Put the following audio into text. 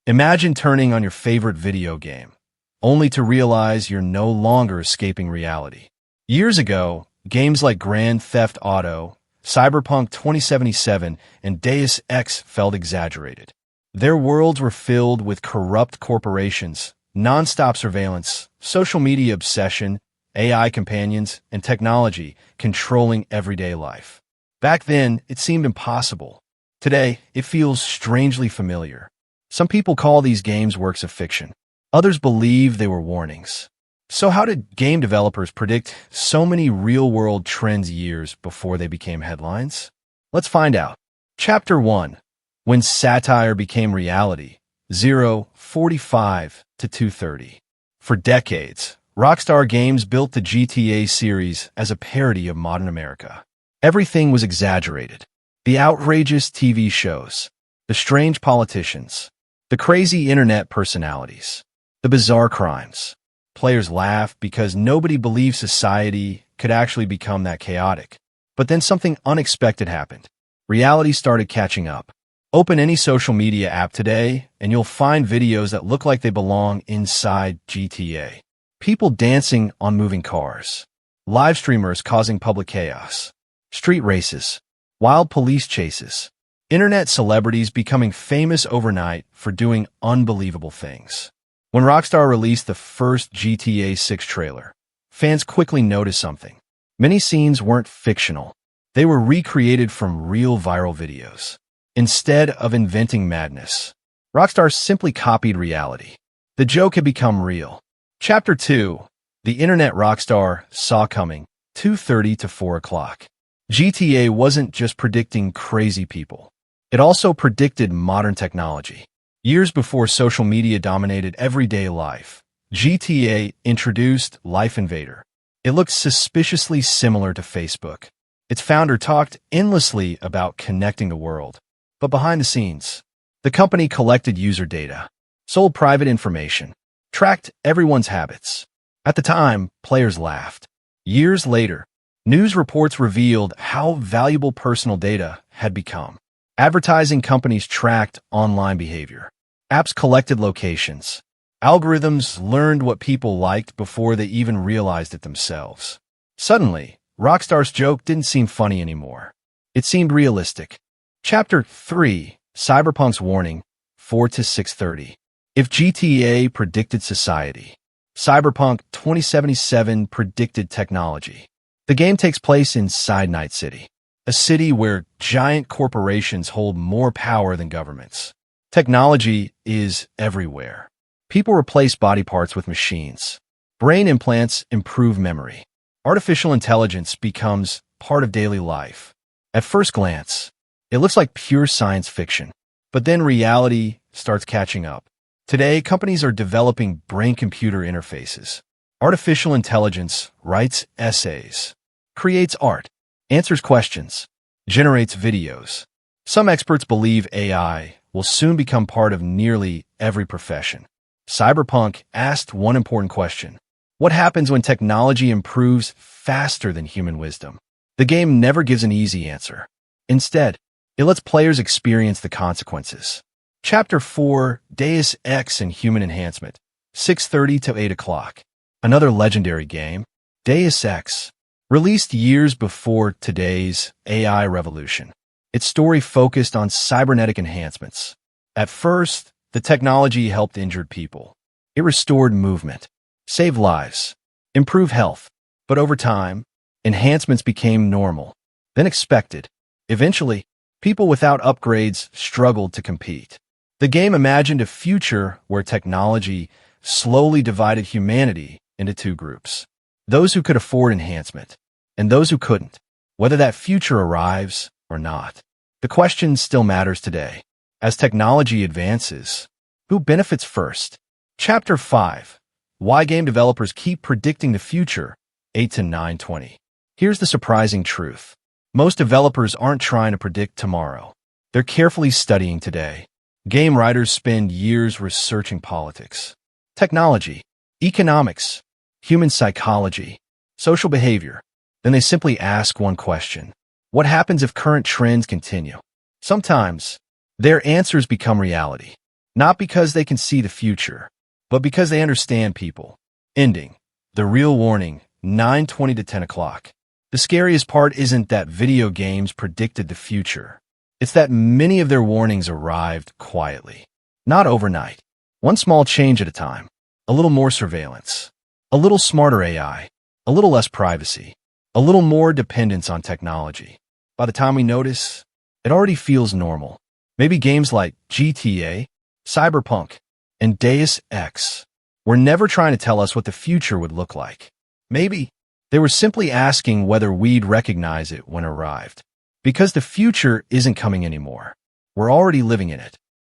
Imagine turning on your favorite video game, only to realize you're no longer escaping reality. Years ago, games like Grand Theft Auto, Cyberpunk 2077, and Deus Ex felt exaggerated. Their worlds were filled with corrupt corporations, non-stop surveillance, social media obsession, AI companions, and technology controlling everyday life. Back then, it seemed impossible. Today, it feels strangely familiar. Some people call these games works of fiction. Others believe they were warnings. So how did game developers predict so many real-world trends years before they became headlines? Let's find out. Chapter 1. When Satire Became Reality, 0:45 to 2:30. For decades, Rockstar Games built the GTA series as a parody of modern America. Everything was exaggerated. The outrageous TV shows, the strange politicians, the crazy internet personalities, the bizarre crimes. Players laugh because nobody believed society could actually become that chaotic. But then something unexpected happened. Reality started catching up. Open any social media app today, and you'll find videos that look like they belong inside GTA. People dancing on moving cars. Live streamers causing public chaos. Street races. Wild police chases. Internet celebrities becoming famous overnight for doing unbelievable things. When Rockstar released the first GTA 6 trailer, fans quickly noticed something. Many scenes weren't fictional. They were recreated from real viral videos. Instead of inventing madness, Rockstar simply copied reality. The joke had become real. Chapter 2. The Internet Rockstar Saw Coming, 2:30 to 4 o'clock. GTA wasn't just predicting crazy people. It also predicted modern technology. Years before social media dominated everyday life, GTA introduced Life Invader. It looked suspiciously similar to Facebook. Its founder talked endlessly about connecting the world. But behind the scenes, the company collected user data, sold private information, tracked everyone's habits. At the time, players laughed. Years later, news reports revealed how valuable personal data had become. Advertising companies tracked online behavior. Apps collected locations. Algorithms learned what people liked before they even realized it themselves. Suddenly, Rockstar's joke didn't seem funny anymore. It seemed realistic. Chapter 3. Cyberpunk's Warning, 4 to 6:30. If GTA predicted society, Cyberpunk 2077 predicted technology. The game takes place inside Night City, a city where giant corporations hold more power than governments. Technology is everywhere. People replace body parts with machines. Brain implants improve memory. Artificial intelligence becomes part of daily life. At first glance, it looks like pure science fiction, but then reality starts catching up. Today, companies are developing brain-computer interfaces. Artificial intelligence writes essays, creates art, answers questions, generates videos. Some experts believe AI will soon become part of nearly every profession. Cyberpunk asked one important question. What happens when technology improves faster than human wisdom? The game never gives an easy answer. Instead, it lets players experience the consequences. Chapter 4. Deus Ex and Human Enhancement, 6:30 to 8 o'clock. Another legendary game, Deus Ex, released years before today's AI revolution. Its story focused on cybernetic enhancements. At first, the technology helped injured people. It restored movement, saved lives, improved health. But over time, enhancements became normal, then expected. Eventually, people without upgrades struggled to compete. The game imagined a future where technology slowly divided humanity into two groups. Those who could afford enhancement, and those who couldn't. Whether that future arrives or not, the question still matters today. As technology advances, who benefits first? Chapter 5. Why game developers keep predicting the future, 8 to 9:20. Here's the surprising truth. Most developers aren't trying to predict tomorrow. They're carefully studying today. Game writers spend years researching politics, technology, economics, human psychology, social behavior. Then they simply ask one question. What happens if current trends continue? Sometimes, their answers become reality. Not because they can see the future, but because they understand people. Ending. The real warning, 9:20 to 10 o'clock. The scariest part isn't that video games predicted the future. It's that many of their warnings arrived quietly. Not overnight. One small change at a time. A little more surveillance. A little smarter AI. A little less privacy. A little more dependence on technology. By the time we notice, it already feels normal. Maybe games like GTA, Cyberpunk, and Deus Ex were never trying to tell us what the future would look like. Maybe they were simply asking whether we'd recognize it when it arrived. Because the future isn't coming anymore. We're already living in it.